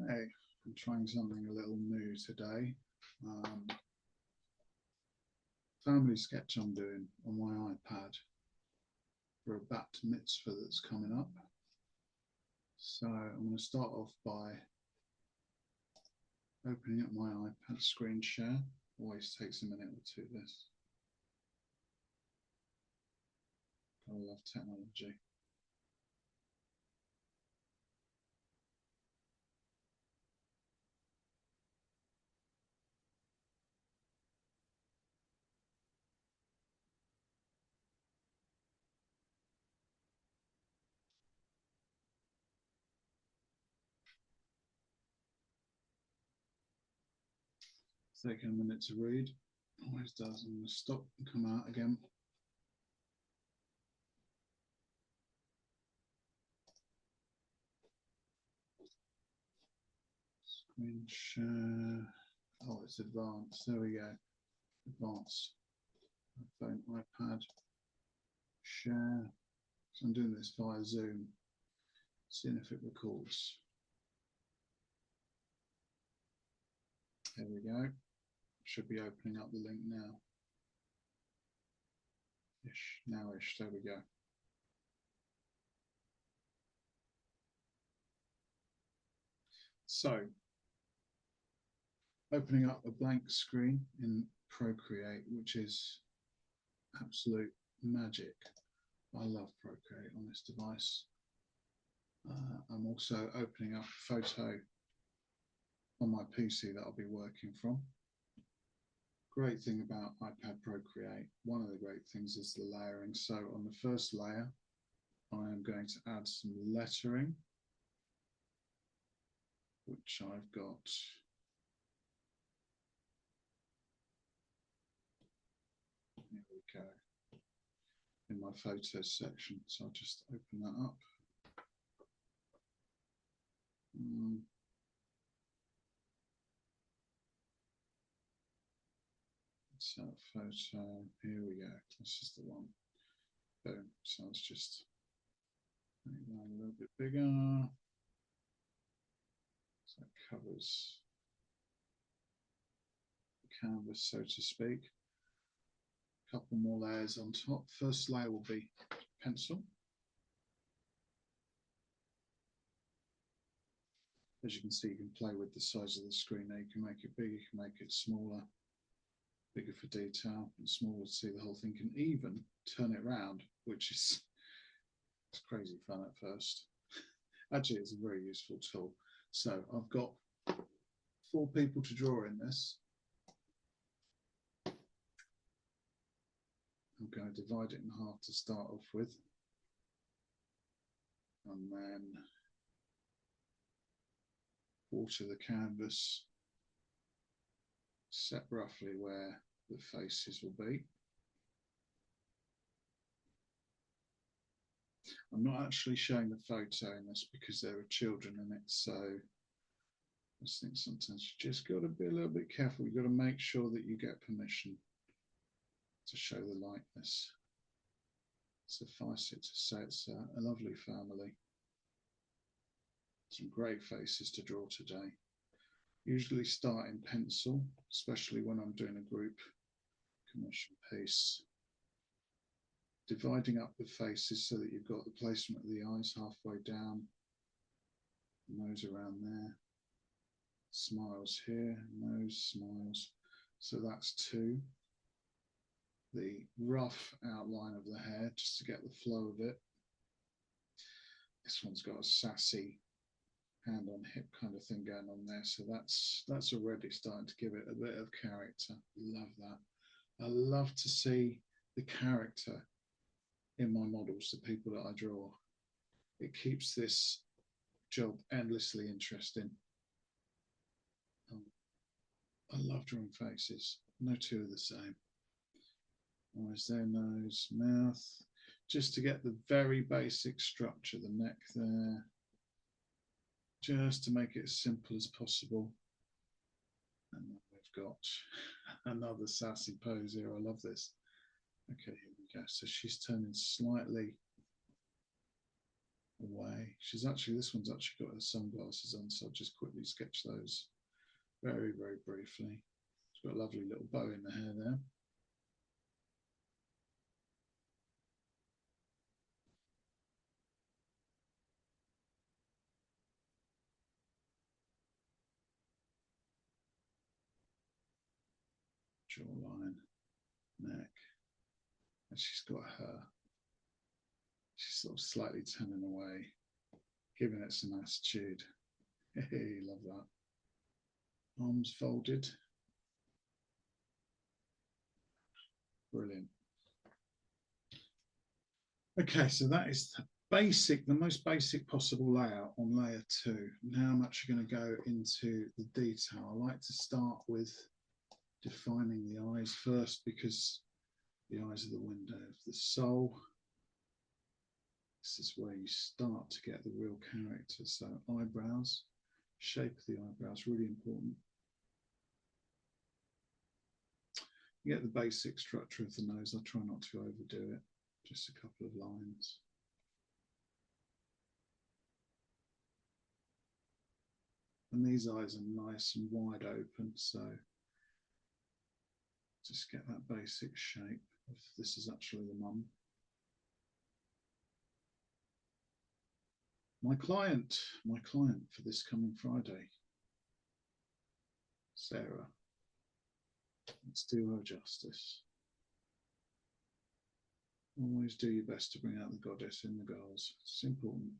Okay, I'm trying something a little new today. Family sketch I'm doing on my iPad for a batmitzvah that's coming up. So I'm going to start off by opening up my iPad screen share. Always takes a minute or two, this. I love technology. It's taking a minute to read. Always does. I'm going to stop and come out again. Screen share. Oh, it's advanced. There we go. Advanced. Phone, iPad, share. So I'm doing this via Zoom, seeing if it records. There we go. Should be opening up the link now. Now-ish, there we go. So, opening up a blank screen in Procreate, which is absolute magic. I love Procreate on this device. I'm also opening up a photo on my PC that I'll be working from. Great thing about iPad Procreate, one of the great things is the layering. So on the first layer, I am going to add some lettering, which I've got here we go, in my photos section. So I'll just open that up. So photo, here we go. This is the one. Boom. So let's just make that a little bit bigger. So that covers the canvas, so to speak. A couple more layers on top. First layer will be pencil. As you can see, you can play with the size of the screen now. You can make it bigger, you can make it smaller, bigger for detail, and smaller to see the whole thing. You can even turn it around, which is it's crazy fun at first. Actually, it's a very useful tool. So I've got 4 people to draw in this. I'm going to divide it in half to start off with. And then water the canvas, set roughly where the faces will be. I'm not actually showing the photo in this because there are children in it, so I just think sometimes you just got to be a little bit careful. You've got to make sure that you get permission to show the likeness. Suffice it to say it's a lovely family. Some great faces to draw today. Usually start in pencil, especially when I'm doing a group commission piece. Dividing up the faces so that you've got the placement of the eyes halfway down, nose around there, smiles here, nose, smiles. So that's 2. The rough outline of the hair, just to get the flow of it. This one's got a sassy hand on hip kind of thing going on there. So that's already starting to give it a bit of character. Love that. I love to see the character in my models, the people that I draw. It keeps this job endlessly interesting. I love drawing faces. No 2 are the same. Eyes there, nose, mouth. Just to get the very basic structure, the neck there. Just to make it as simple as possible. And then we've got another sassy pose here. I love this. Okay, here we go. So she's turning slightly away. This one's actually got her sunglasses on, so I'll just quickly sketch those very, very briefly. It's got a lovely little bow in the hair there. Jawline, neck, and she's sort of slightly turning away, giving it some attitude. Hey, love that. Arms folded. Brilliant. Okay, so that is the most basic possible layout on layer 2. Now I'm actually going to go into the detail. I like to start with defining the eyes first, because the eyes are the window of the soul. This is where you start to get the real character. So eyebrows, shape of the eyebrows, really important. You get the basic structure of the nose. I try not to overdo it, just a couple of lines. And these eyes are nice and wide open, so just get that basic shape of this is actually the mum. My client for this coming Friday, Sarah. Let's do her justice. Always do your best to bring out the goddess in the girls. It's important.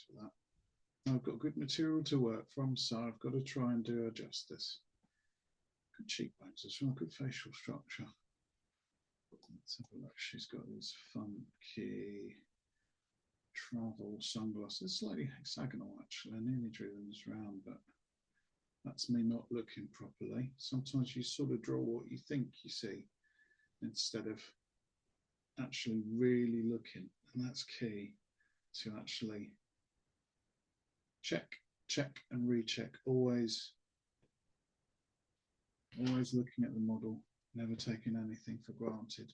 For that. I've got good material to work from, so I've got to try and do her justice. Good cheekbones as well, good facial structure. Let's have a look. She's got these funky travel sunglasses, slightly hexagonal actually. I nearly drew them as round, but that's me not looking properly. Sometimes you sort of draw what you think you see instead of actually really looking, and that's key to actually check and recheck. Always looking at the model, never taking anything for granted.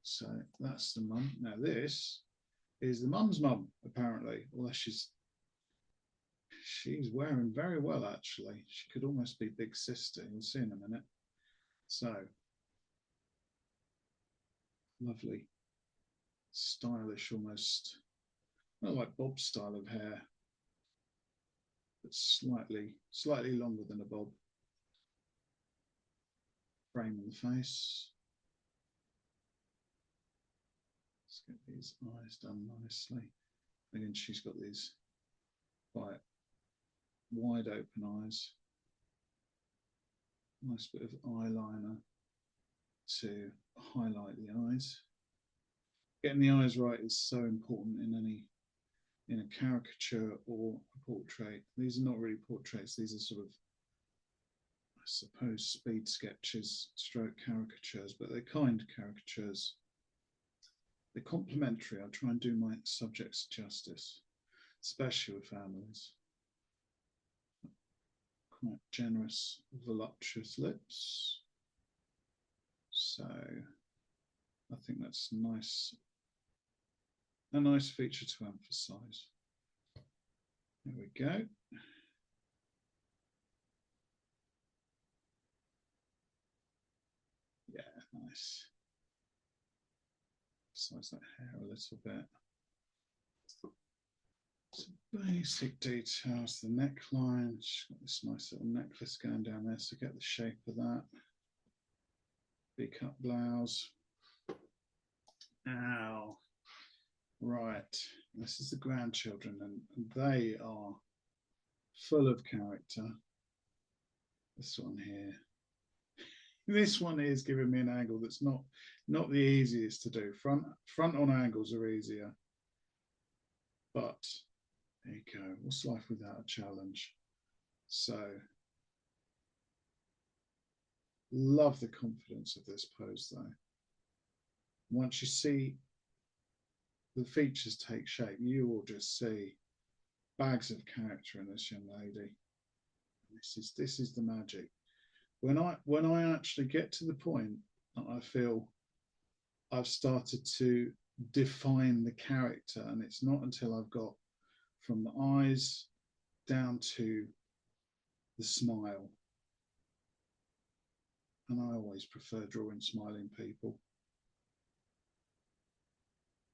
So that's the mum. Now this is the mum's mum, apparently. Well, she's wearing very well, actually. She could almost be big sister. You'll see in a minute. So lovely, stylish, almost not like Bob's style of hair, but slightly longer than a bob. Frame on the face. Let's get these eyes done nicely. Again, she's got these quite wide open eyes. Nice bit of eyeliner to highlight the eyes. Getting the eyes right is so important in a caricature or a portrait. These are not really portraits. These are sort of, I suppose, speed sketches, stroke caricatures, but they're kind caricatures. They're complementary. I try and do my subjects justice, especially with families. Quite generous, voluptuous lips. So I think that's nice. A nice feature to emphasize. There we go. Yeah, nice. Size that hair a little bit. Some basic details. The neckline. She's got this nice little necklace going down there, so get the shape of that. Big cut blouse. Ow. Right, this is the grandchildren, and they are full of character. This one here. This one is giving me an angle that's not the easiest to do. Front on angles are easier. But there you go. What's life without a challenge? So love the confidence of this pose though. Once you see the features take shape, you will just see bags of character in this young lady. This is the magic. When I actually get to the point that I feel I've started to define the character, and it's not until I've got from the eyes down to the smile. And I always prefer drawing smiling people.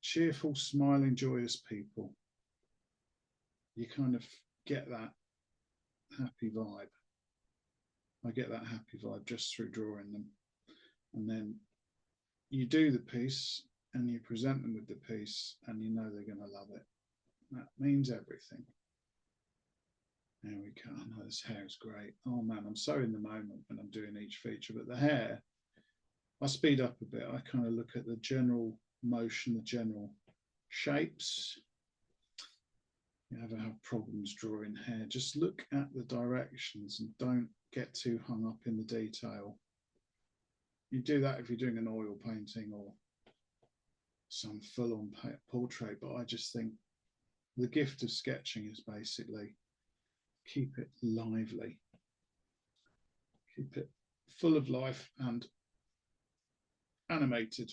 Cheerful, smiling, joyous people. You kind of get that happy vibe. I get that happy vibe just through drawing them. And then you do the piece and you present them with the piece and you know they're going to love it. That means everything. There we go. I know this hair is great. Oh man, I'm so in the moment when I'm doing each feature, but the hair, I speed up a bit. I kind of look at the general motion, the general shapes. You ever have problems drawing hair, just look at the directions and don't get too hung up in the detail. You do that if you're doing an oil painting or some full-on portrait, but I just think the gift of sketching is basically keep it lively, keep it full of life and animated.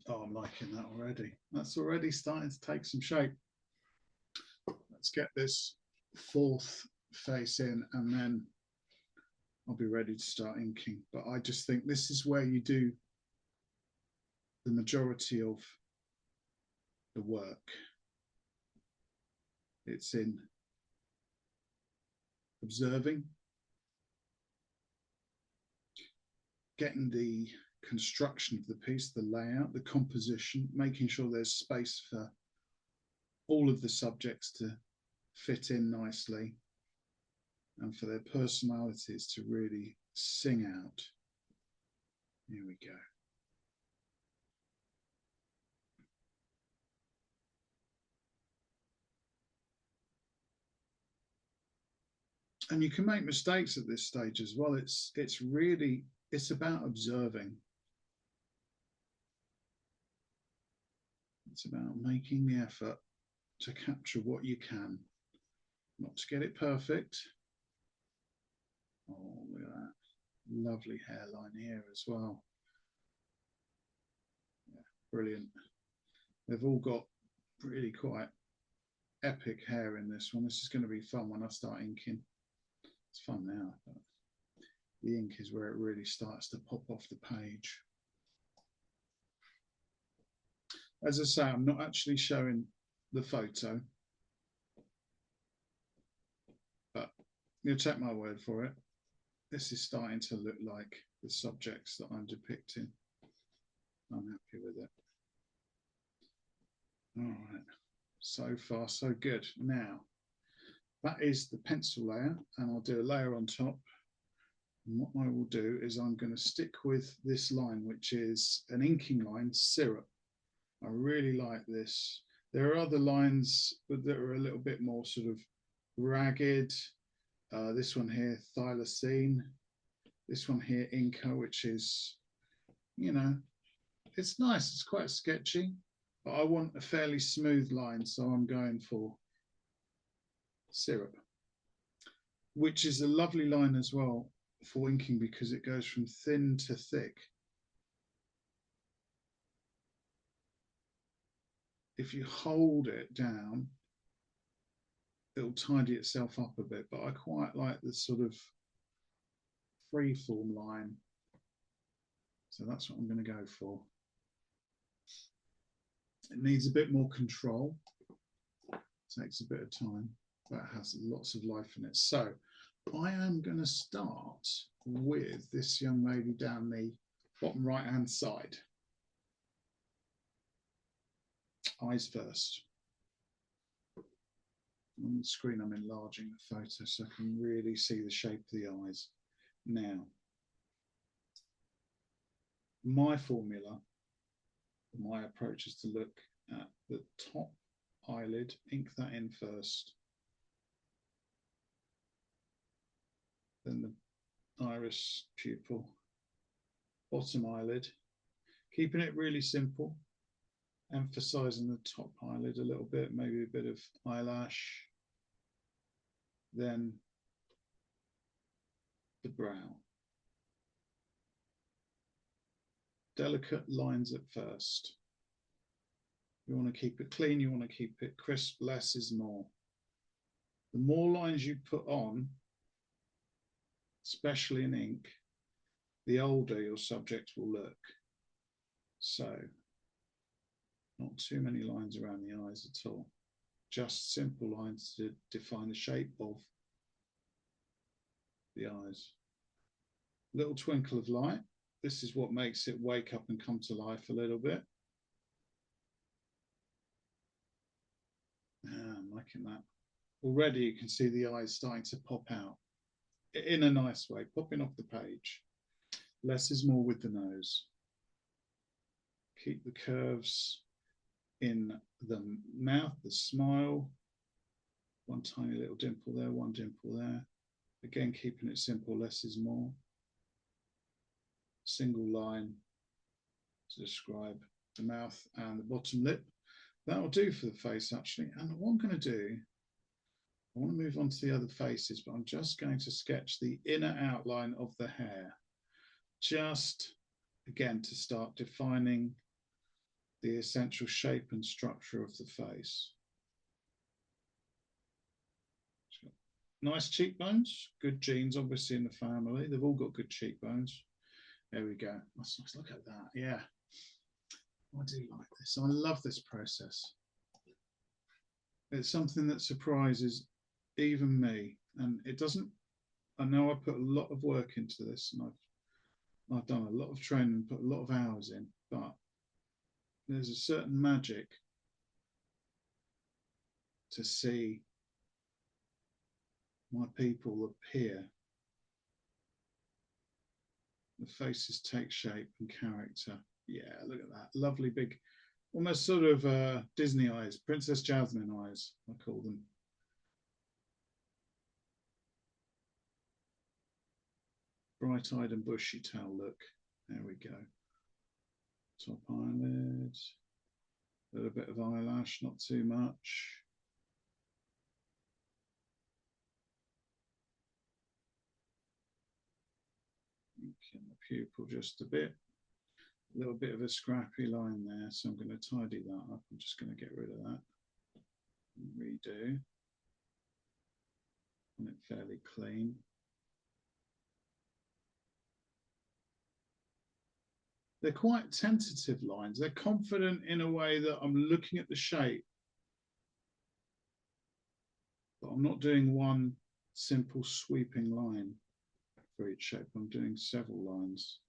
Oh, I'm liking that already. That's already starting to take some shape. Let's get this fourth face in and then I'll be ready to start inking. But I just think this is where you do the majority of the work. It's in observing, getting the construction of the piece, the layout, the composition, making sure there's space for all of the subjects to fit in nicely and for their personalities to really sing out. Here we go. And you can make mistakes at this stage as well. It's about observing. It's about making the effort to capture what you can, not to get it perfect. Oh, look at that. Lovely hairline here as well. Yeah, brilliant. They've all got really quite epic hair in this one. This is going to be fun when I start inking. It's fun now, but the ink is where it really starts to pop off the page. As I say, I'm not actually showing the photo, but you'll take my word for it. This is starting to look like the subjects that I'm depicting. I'm happy with it. All right, so far so good. Now, that is the pencil layer, and I'll do a layer on top. And what I will do is I'm going to stick with this line, which is an inking line, syrup. I really like this. There are other lines that are a little bit more sort of ragged. This one here, thylacine. This one here, Inca, which is, you know, it's nice. It's quite sketchy, but I want a fairly smooth line, so I'm going for syrup, which is a lovely line as well for inking because it goes from thin to thick. If you hold it down, it'll tidy itself up a bit, but I quite like the sort of free-form line. So that's what I'm going to go for. It needs a bit more control. It takes a bit of time, but it has lots of life in it. So I am going to start with this young lady down the bottom right-hand side. Eyes first. On the screen, I'm enlarging the photo so I can really see the shape of the eyes. Now, my formula, my approach is to look at the top eyelid, ink that in first, then the iris pupil, bottom eyelid, keeping it really simple, emphasizing the top eyelid a little bit, maybe a bit of eyelash, then the brow. Delicate lines at first. You want to keep it clean, you want to keep it crisp, less is more. The more lines you put on, especially in ink, the older your subject will look. So, not too many lines around the eyes at all. Just simple lines to define the shape of the eyes. Little twinkle of light. This is what makes it wake up and come to life a little bit. I'm liking that. Already you can see the eyes starting to pop out in a nice way, popping off the page. Less is more with the nose. Keep the curves in the mouth, the smile. One tiny little dimple there, one dimple there. Again, keeping it simple, less is more. Single line to describe the mouth and the bottom lip. That'll do for the face, actually. And what I'm going to do, I want to move on to the other faces, but I'm just going to sketch the inner outline of the hair. Just, again, to start defining the essential shape and structure of the face. Nice cheekbones, good genes, obviously, in the family. They've all got good cheekbones. There we go. Let's look at that. Yeah, I do like this. I love this process. It's something that surprises even me, and it doesn't. I know I put a lot of work into this, and I've done a lot of training, put a lot of hours in, but there's a certain magic to see my people appear. The faces take shape and character. Yeah, look at that. Lovely big, almost sort of Disney eyes, Princess Jasmine eyes, I call them. Bright-eyed and bushy-tail look. There we go. Top eyelid. A little bit of eyelash, not too much. In the pupil just a bit. A little bit of a scrappy line there, so I'm going to tidy that up. I'm just going to get rid of that. Redo. And it fairly clean. They're quite tentative lines. They're confident in a way that I'm looking at the shape, but I'm not doing one simple sweeping line for each shape. I'm doing several lines.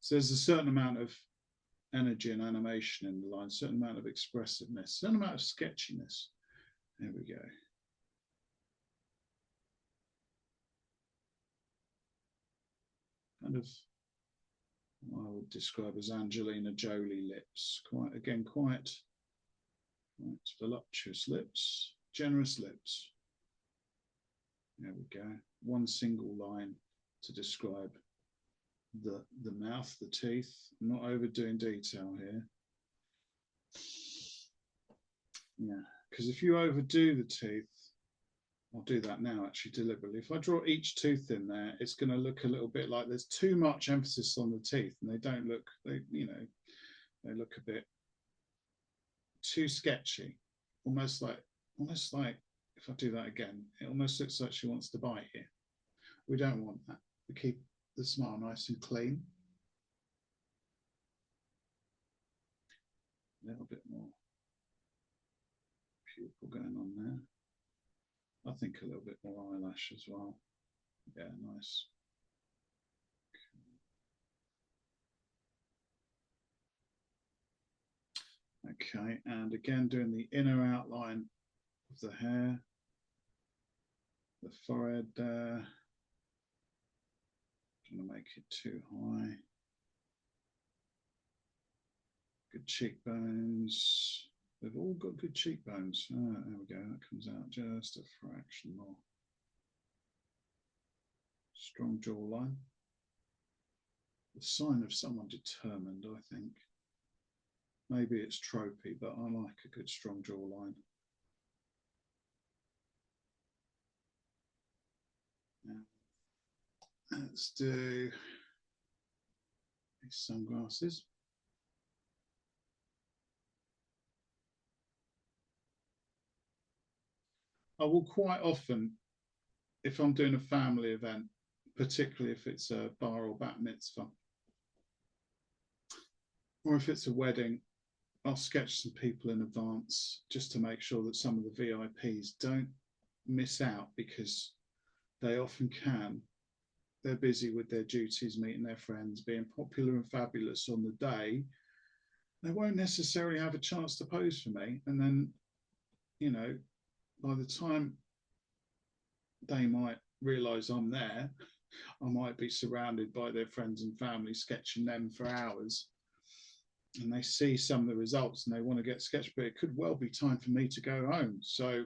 So there's a certain amount of energy and animation in the line, a certain amount of expressiveness, a certain amount of sketchiness. There we go. Kind of what I would describe as Angelina Jolie lips. Quite voluptuous lips, generous lips. There we go. One single line to describe the mouth, the teeth. I'm not overdoing detail here. Yeah, because if you overdo the teeth, I'll do that now actually deliberately. If I draw each tooth in there, it's going to look a little bit like there's too much emphasis on the teeth, and they don't look, they look a bit too sketchy, almost like if I do that again, it almost looks like she wants to bite here. We don't want that. We keep the smile nice and clean. A little bit more pupil going on there. I think a little bit more eyelash as well. Yeah, nice. Okay, and again doing the inner outline of the hair, the forehead there. Trying to make it too high. Good cheekbones. They've all got good cheekbones. There we go. That comes out just a fraction more. Strong jawline. The sign of someone determined, I think. Maybe it's tropey, but I like a good strong jawline. Yeah. Let's do these sunglasses. I will quite often, if I'm doing a family event, particularly if it's a bar or batmitzvah, or if it's a wedding, I'll sketch some people in advance just to make sure that some of the VIPs don't miss out, because they often can. They're busy with their duties, meeting their friends, being popular and fabulous on the day. They won't necessarily have a chance to pose for me. And then, you know, by the time they might realise I'm there, I might be surrounded by their friends and family, sketching them for hours. And they see some of the results and they want to get sketched, but it could well be time for me to go home. So,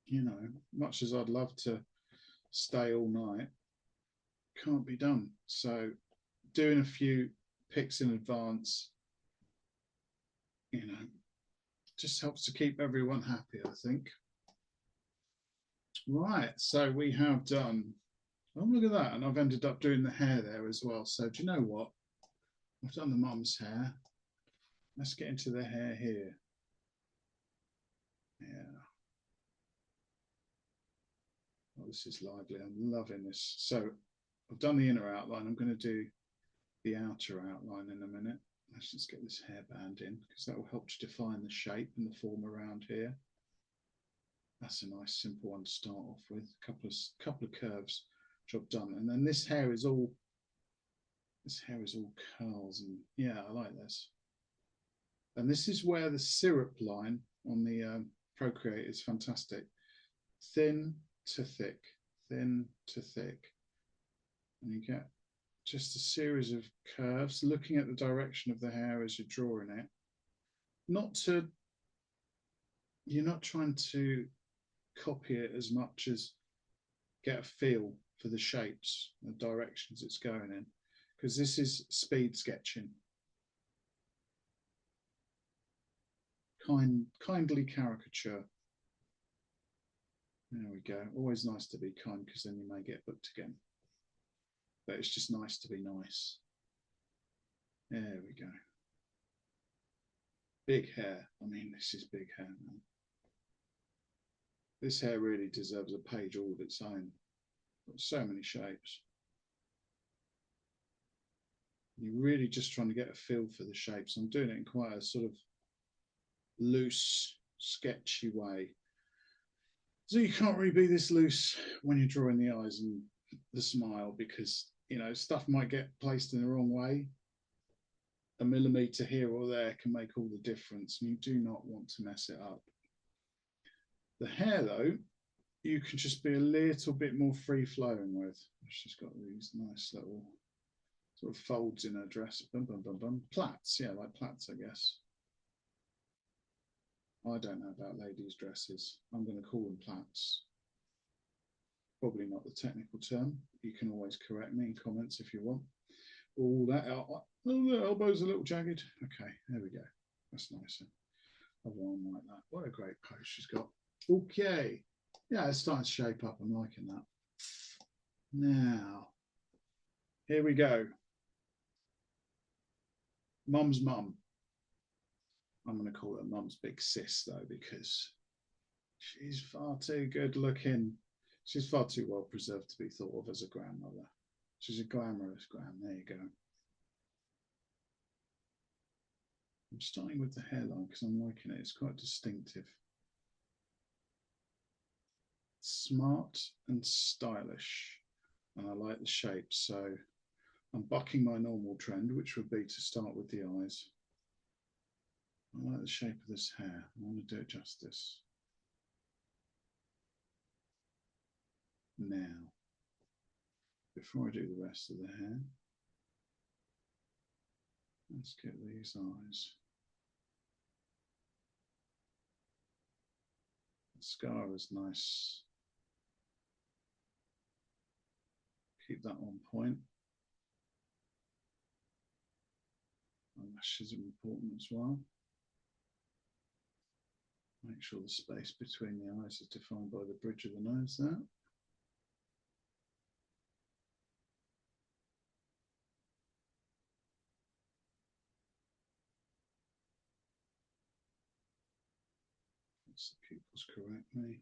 you know, much as I'd love to stay all night, can't be done. So doing a few pics in advance, you know, just helps to keep everyone happy, I think. Right, so we have done, oh, look at that. And I've ended up doing the hair there as well. So do you know what? I've done the mum's hair. Let's get into the hair here. Yeah. Oh, this is lively. I'm loving this. So I've done the inner outline. I'm going to do the outer outline in a minute. Let's just get this hairband in, because that will help to define the shape and the form around here. That's a nice simple one to start off with. A couple of curves, job done. And then this hair is all curls, and yeah, I like this. And this is where the syrup line on the Procreate is fantastic. Thin to thick, thin to thick. And you get just a series of curves, looking at the direction of the hair as you're drawing it. You're not trying to copy it as much as get a feel for the shapes, the directions it's going in, because this is speed sketching. Kindly caricature. There we go. Always nice to be kind, because then you may get booked again. But it's just nice to be nice. There we go. Big hair. I mean, this is big hair, man. This hair really deserves a page all of its own. Got so many shapes. You're really just trying to get a feel for the shapes. I'm doing it in quite a sort of loose, sketchy way. So you can't really be this loose when you're drawing the eyes and the smile, because, you know, stuff might get placed in the wrong way. A millimetre here or there can make all the difference, and you do not want to mess it up. The hair, though, you can just be a little bit more free-flowing with. She's got these nice little sort of folds in her dress. Bum, bum, bum, bum. Plaits, yeah, like plaits, I guess. I don't know about ladies' dresses. I'm going to call them plaits. Probably not the technical term. You can always correct me in comments if you want. All that, oh, the elbow's a little jagged. Okay, there we go. That's nicer. Have one like that. What a great pose she's got. Okay. Yeah, it's starting to shape up. I'm liking that. Now, here we go. Mum's mum. I'm going to call her Mum's big sis, though, because she's far too good looking. She's far too well preserved to be thought of as a grandmother. She's a glamorous gran. There you go. I'm starting with the hairline because I'm liking it. It's quite distinctive. Smart and stylish. And I like the shape. So I'm bucking my normal trend, which would be to start with the eyes. I like the shape of this hair. I want to do it justice. Now, before I do the rest of the hair, let's get these eyes. Mascara's nice. Keep that on point. Eyelashes are important as well. Make sure the space between the eyes is defined by the bridge of the nose there. dimples correctly.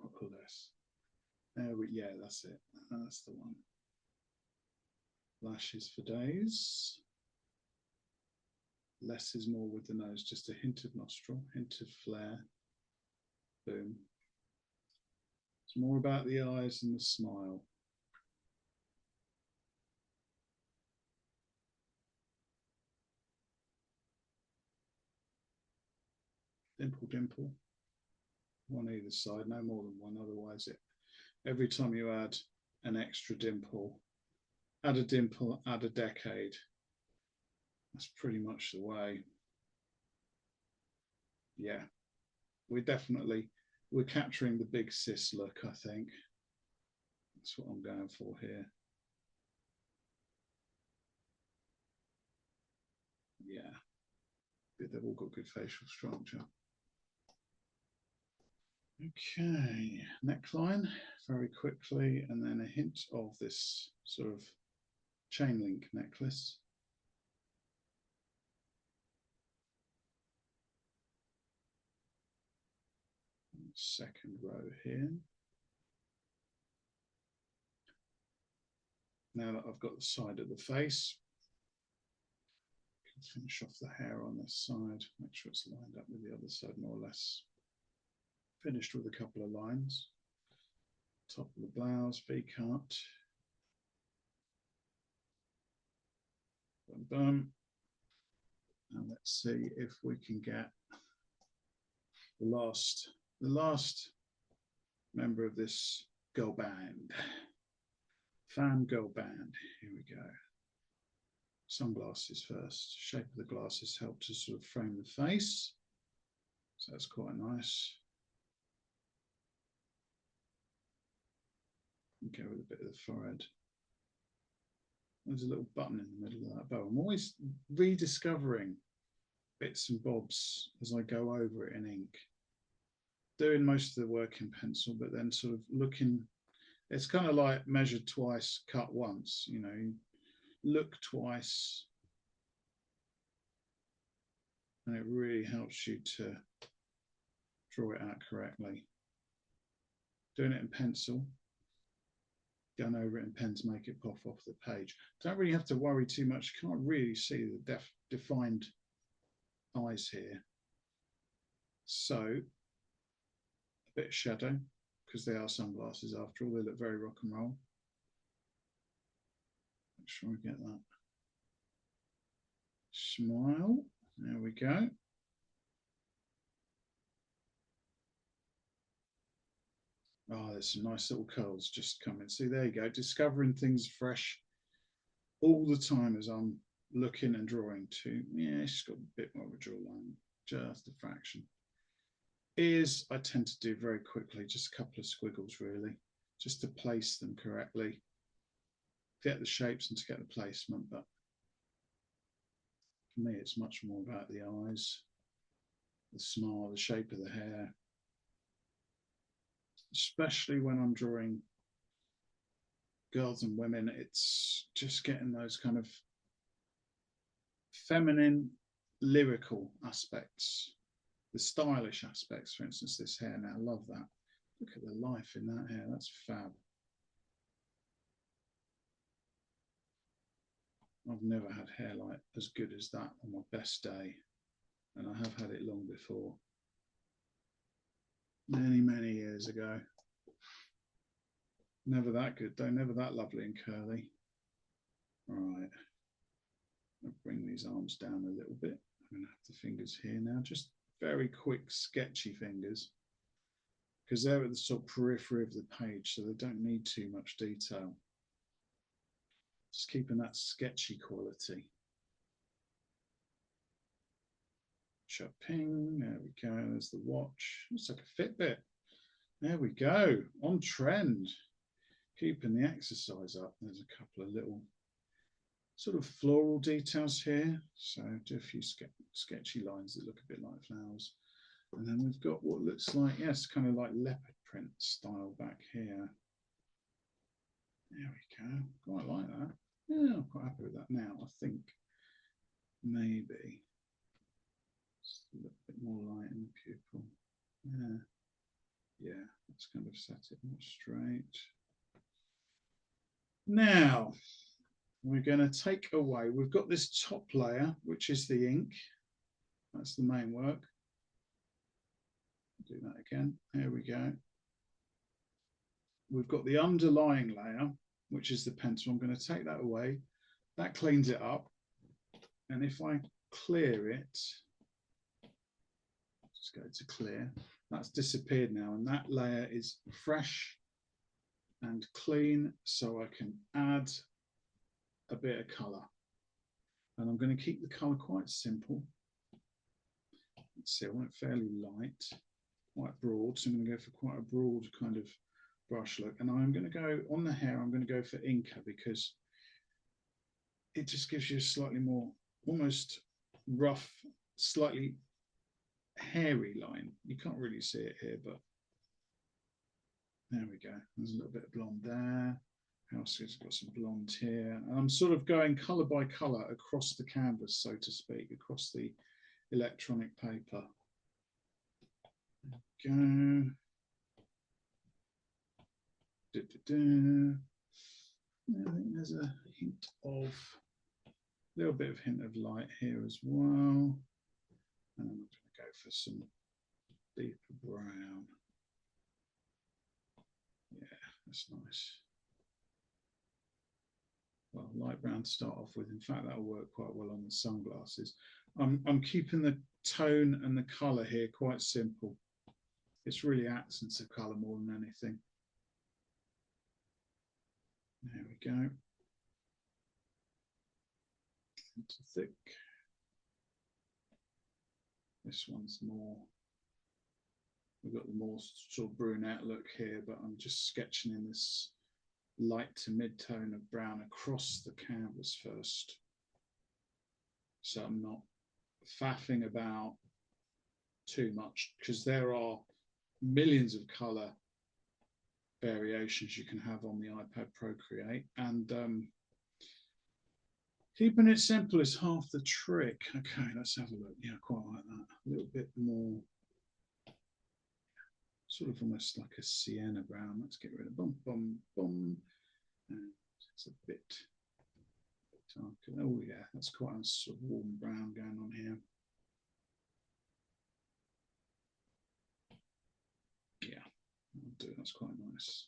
Or less. Yeah, that's it. That's the one. Lashes for days. Less is more with the nose, just a hint of nostril, hint of flare. Boom. It's more about the eyes and the smile. Dimple, dimple. One either side, no more than one, otherwise every time you add an extra dimple, add a dimple, add a decade. That's pretty much the way. Yeah, we're capturing the big sis look, I think. That's what I'm going for here. Yeah, they've all got good facial structure. Okay, neckline very quickly, and then a hint of this sort of chain link necklace. Second row here. Now that I've got the side of the face, I can finish off the hair on this side, make sure it's lined up with the other side more or less. Finished with a couple of lines. Top of the blouse, V-cut. Boom, boom. And let's see if we can get the last member of this girl band. Fan girl band. Here we go. Sunglasses first. Shape of the glasses help to sort of frame the face. So that's quite nice. Go with a bit of the forehead. There's a little button in the middle of that bow. I'm always rediscovering bits and bobs as I go over it in ink. Doing most of the work in pencil, but then sort of looking, it's kind of like measured twice, cut once, you know, look twice. And it really helps you to draw it out correctly. Doing it in pencil, going over it in pen to make it pop off the page. Don't really have to worry too much. You can't really see the defined eyes here. So a bit of shadow, because they are sunglasses after all. They look very rock and roll. Make sure I get that. Smile. There we go. Oh, there's some nice little curls just coming. See, there you go. Discovering things fresh all the time as I'm looking and drawing too. Yeah, she's got a bit more of a jawline, just a fraction. Ears, I tend to do very quickly, just a couple of squiggles really, just to place them correctly, get the shapes and to get the placement. But for me, it's much more about the eyes, the smile, the shape of the hair, especially when I'm drawing girls and women. It's just getting those kind of feminine, lyrical aspects, the stylish aspects. For instance, this hair now, love that. Look at the life in that hair, that's fab. I've never had hair like as good as that on my best day, and I have had it long before, many years ago. Never that good though, never that lovely and curly. Right, I'll bring these arms down a little bit. I'm gonna have the fingers here now, just very quick sketchy fingers, because they're at the sort of periphery of the page, so they don't need too much detail. Just keeping that sketchy quality. Ping, there we go, there's the watch. Looks like a Fitbit. There we go, on trend. Keeping the exercise up. There's a couple of little sort of floral details here. So do a few sketchy lines that look a bit like flowers. And then we've got what looks like, yes, kind of like leopard print style back here. There we go, quite like that. Yeah, I'm quite happy with that now. I think maybe Just a little bit more light in the pupil. Yeah. Yeah, let's kind of set it more straight. Now, we're going to take away, we've got this top layer, which is the ink. That's the main work. Do that again. There we go. We've got the underlying layer, which is the pencil. I'm going to take that away. That cleans it up. And if I clear it, just go to clear, that's disappeared now. And that layer is fresh and clean, so I can add a bit of color. And I'm going to keep the color quite simple. Let's see, I want it fairly light, quite broad. So I'm going to go for quite a broad kind of brush look. And I'm going to go on the hair, I'm going to go for Inca because it just gives you a slightly more, almost rough, slightly hairy line. You can't really see it here, but there we go. There's a little bit of blonde there. House has got some blonde here. And I'm sort of going color by color across the canvas, so to speak, across the electronic paper. There we go. I think there's a hint of, a little bit of hint of light here as well. And I'm going to go for some deeper brown. Yeah, that's nice. Well, light brown to start off with. In fact, that'll work quite well on the sunglasses. I'm keeping the tone and the colour here quite simple. It's really accents of colour more than anything. There we go. Into thick. This one's more, we've got the more sort of brunette look here, but I'm just sketching in this light to mid-tone of brown across the canvas first. So I'm not faffing about too much because there are millions of colour variations you can have on the iPad Procreate, and keeping it simple is half the trick. Okay, let's have a look. Yeah, quite like that. A little bit more, sort of almost like a sienna brown. Let's get rid of boom, boom, boom. And it's a bit darker. Oh yeah, that's quite a sort of warm brown going on here. Yeah, I'll do. That's quite nice.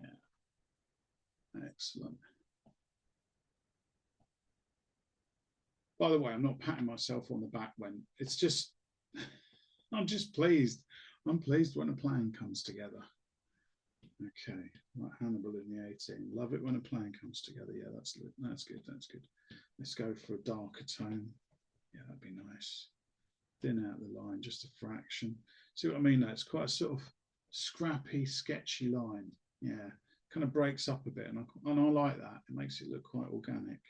Yeah, excellent. By the way, I'm not patting myself on the back when it's just, I'm just pleased. I'm pleased when a plan comes together. Okay, like Hannibal in the 18. Love it when a plan comes together. Yeah, that's good. That's good. That's good. Let's go for a darker tone. Yeah, that'd be nice. Thin out the line just a fraction. See what I mean? It's quite a sort of scrappy, sketchy line. Yeah, kind of breaks up a bit, and I like that. It makes it look quite organic.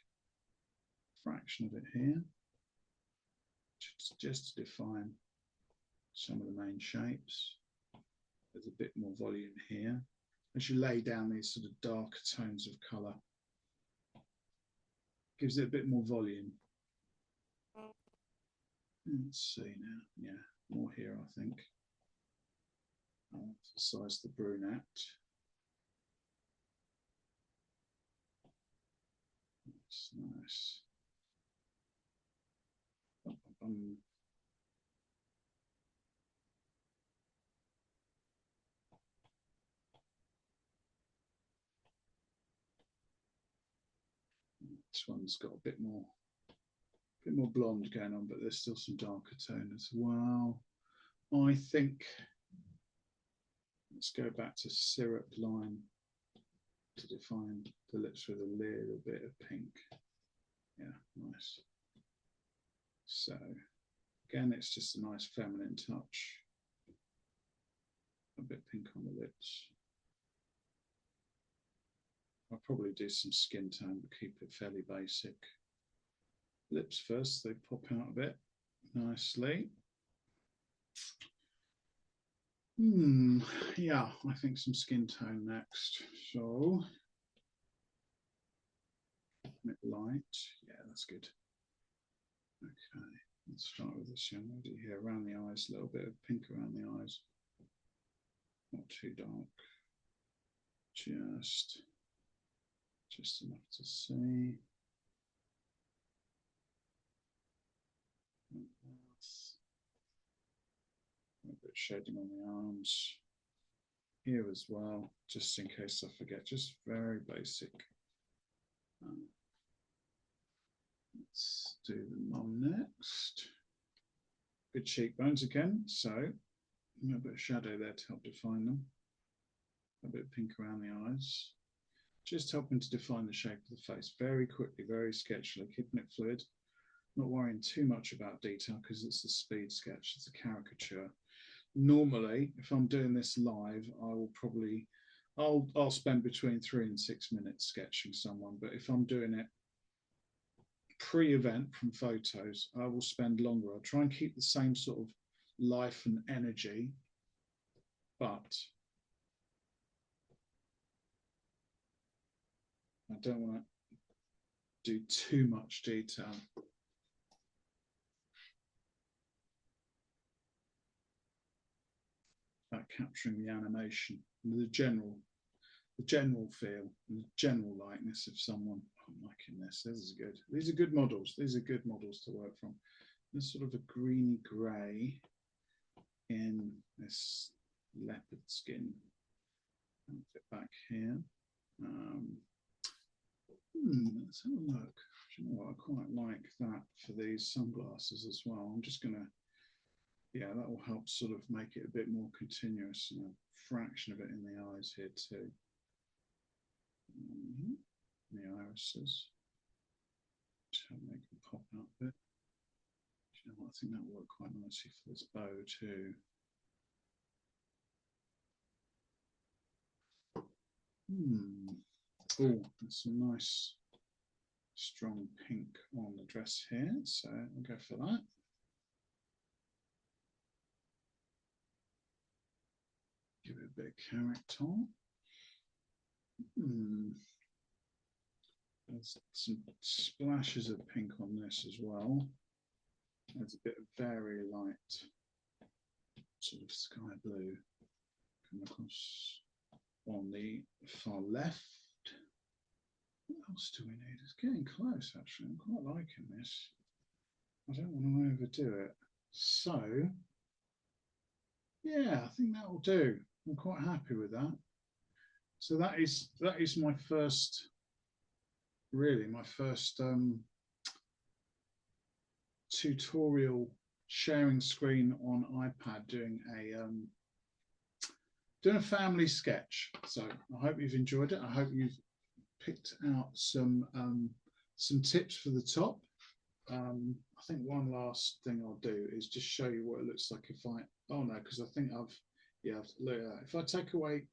Fraction of it here, just to define some of the main shapes. There's a bit more volume here. As you lay down these sort of darker tones of colour, gives it a bit more volume. Let's see now. Yeah, more here, I think. I'll emphasize the brunette. That's nice. This one's got a bit more blonde going on, but there's still some darker tone as well. I think let's go back to syrup line to define the lips with a little bit of pink. Yeah, nice. So again, it's just a nice feminine touch. A bit pink on the lips. I'll probably do some skin tone, but keep it fairly basic. Lips first, they pop out a bit nicely. Yeah, I think some skin tone next. So, make light. Yeah, that's good. Okay, let's start with this young lady here. Around the eyes, a little bit of pink around the eyes. Not too dark. Just enough to see. A bit of shading on the arms. Here as well, just in case I forget, just very basic. Let's do the mum next. Good cheekbones again, so a little bit of shadow there to help define them. A bit of pink around the eyes. Just helping to define the shape of the face very quickly, very sketchily, keeping it fluid. Not worrying too much about detail because it's a speed sketch, it's a caricature. Normally, if I'm doing this live, I'll spend between 3 and 6 minutes sketching someone, but if I'm doing it pre-event from photos, I will spend longer. I'll try and keep the same sort of life and energy, but I don't want to do too much detail. About capturing the animation, the general feel, the general likeness of someone. Oh, I'm liking this. This is good. These are good models. These are good models to work from. There's sort of a greeny grey in this leopard skin. Fit back here. Let's have a look. Do you know what? I quite like that for these sunglasses as well. I'm just going to, yeah, that will help sort of make it a bit more continuous and a fraction of it in the eyes here too. The irises. Just help make them pop out a bit. Do you know what? I think that will work quite nicely for this bow too. Oh, there's some nice strong pink on the dress here, so I'll go for that. Give it a bit of character. There's some splashes of pink on this as well. There's a bit of very light sort of sky blue come across on the far left. What else do we need? It's getting close, actually. I'm quite liking this. I don't want to overdo it. So, yeah, I think that will do. I'm quite happy with that. So that is my first, really my first tutorial sharing screen on iPad doing a family sketch. So I hope you've enjoyed it. I hope you've picked out some tips for the top. I think one last thing I'll do is just show you what it looks like if I, oh no, because I think look at that. If I take away,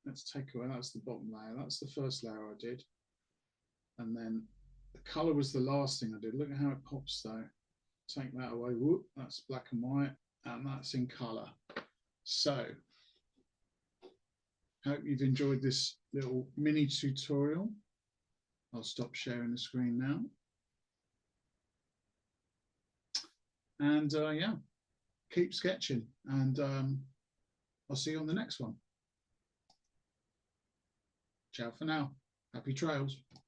let's take away, that's the bottom layer. That's the first layer I did. And then the color was the last thing I did. Look at how it pops though. Take that away, whoop, that's black and white, and that's in color. So, hope you've enjoyed this little mini tutorial. I'll stop sharing the screen now. And yeah, keep sketching, and I'll see you on the next one. Ciao for now. Happy trails.